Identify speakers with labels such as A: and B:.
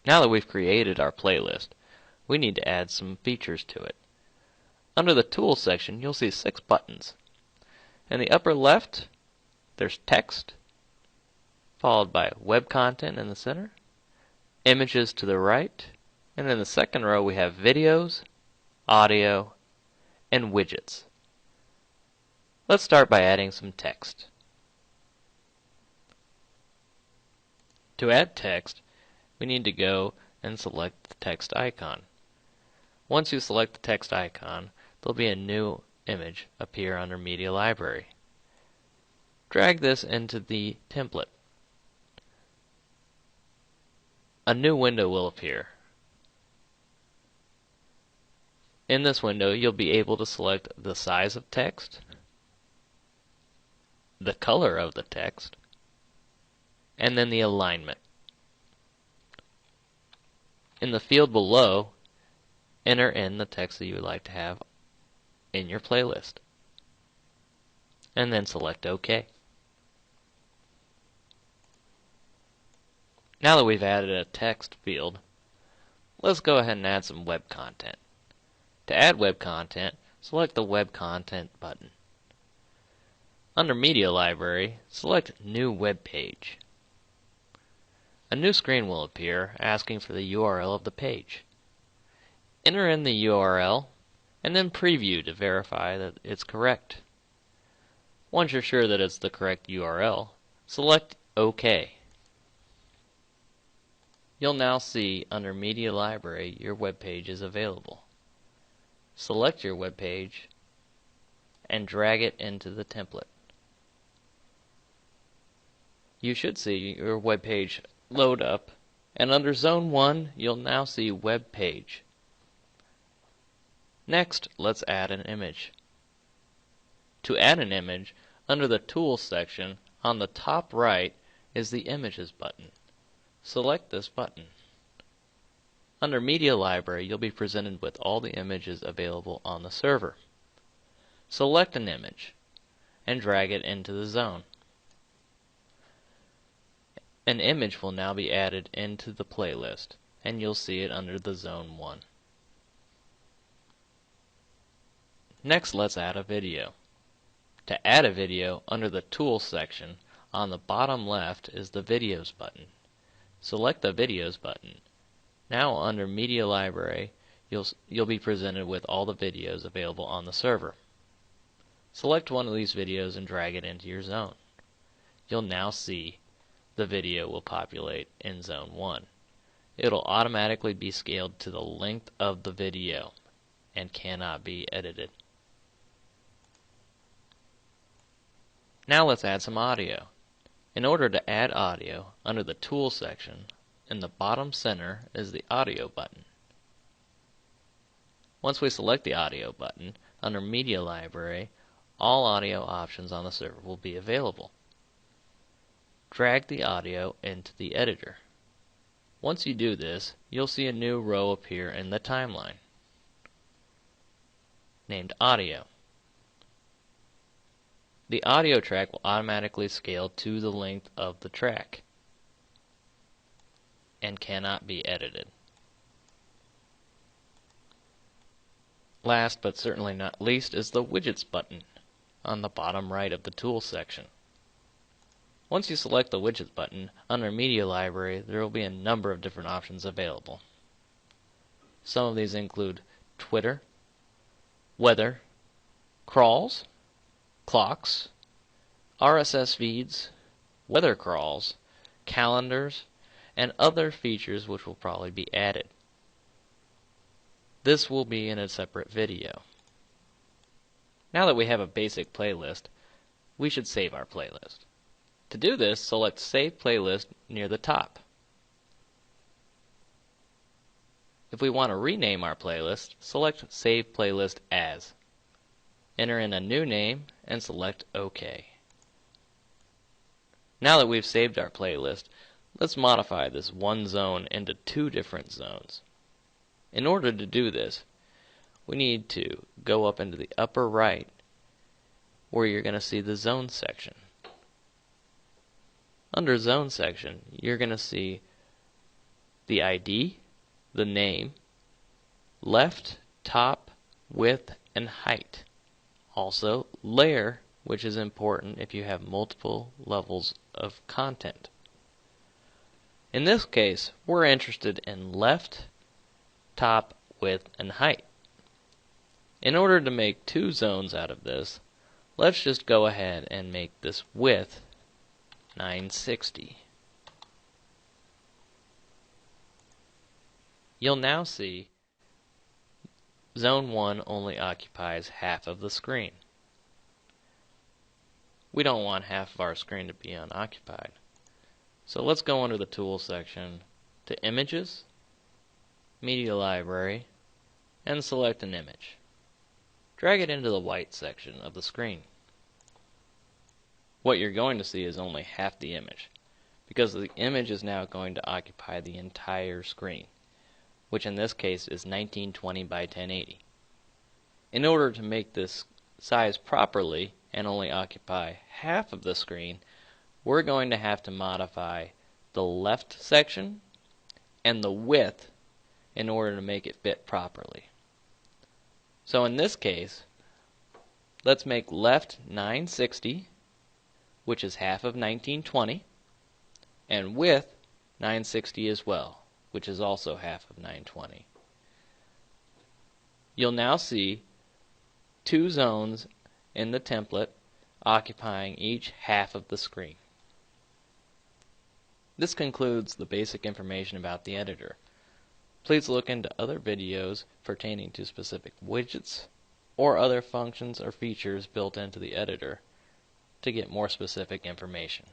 A: Now that we've created our playlist, we need to add some features to it. Under the Tools section, you'll see 6 buttons. In the upper left, there's text, followed by web content in the center, images to the right, and in the second row we have videos, audio, and widgets. Let's start by adding some text. To add text, we need to go and select the text icon. Once you select the text icon, there'll be a new image appear under Media Library. Drag this into the template. A new window will appear. In this window, you'll be able to select the size of text, the color of the text, and then the alignment. In the field below, enter in the text that you would like to have in your playlist, and then select OK. Now that we've added a text field, let's go ahead and add some web content. To add web content, select the Web Content button. Under Media Library, select New Web Page. A new screen will appear asking for the URL of the page. Enter in the URL and then preview to verify that it's correct. Once you're sure that it's the correct URL, select OK. You'll now see under Media Library your web page is available. Select your web page and drag it into the template. You should see your web page load up, and under Zone 1 you'll now see Web Page. Next, let's add an image. To add an image, under the Tools section on the top right is the Images button. Select this button. Under Media Library, you'll be presented with all the images available on the server. Select an image and drag it into the zone. An image will now be added into the playlist, and you'll see it under the Zone 1. Next, let's add a video. To add a video, under the Tools section, on the bottom left is the Videos button. Select the Videos button. Now under Media Library, you'll be presented with all the videos available on the server. Select one of these videos and drag it into your zone. You'll now see the video will populate in Zone 1. It'll automatically be scaled to the length of the video and cannot be edited. Now let's add some audio. In order to add audio, under the Tools section, in the bottom center is the Audio button. Once we select the Audio button, under Media Library, all audio options on the server will be available. Drag the audio into the editor. Once you do this, you'll see a new row appear in the timeline named Audio. The audio track will automatically scale to the length of the track and cannot be edited. Last but certainly not least is the Widgets button on the bottom right of the Tools section. Once you select the Widgets button, under Media Library there will be a number of different options available. Some of these include Twitter, weather, crawls, clocks, RSS feeds, weather crawls, calendars, and other features which will probably be added. This will be in a separate video. Now that we have a basic playlist, we should save our playlist. To do this, select Save Playlist near the top. If we want to rename our playlist, select Save Playlist As. Enter in a new name and select OK. Now that we've saved our playlist, let's modify this one zone into 2 different zones. In order to do this, we need to go up into the upper right where you're going to see the Zone section. . Under Zone section, you're going to see the ID, the name, left, top, width, and height. Also, layer, which is important if you have multiple levels of content. In this case, we're interested in left, top, width, and height. In order to make two zones out of this, let's just go ahead and make this width 960. You'll now see Zone 1 only occupies half of the screen. We don't want half of our screen to be unoccupied. So let's go under the Tools section to Images, Media Library, and select an image. Drag it into the white section of the screen. What you're going to see is only half the image, because the image is now going to occupy the entire screen, which in this case is 1920 by 1080. In order to make this size properly and only occupy half of the screen, we're going to have to modify the left section and the width in order to make it fit properly. So in this case, let's make left 960, which is half of 1920, and width 960 as well, which is also half of 920. You'll now see two zones in the template occupying each half of the screen. This concludes the basic information about the editor. Please look into other videos pertaining to specific widgets or other functions or features built into the editor to get more specific information.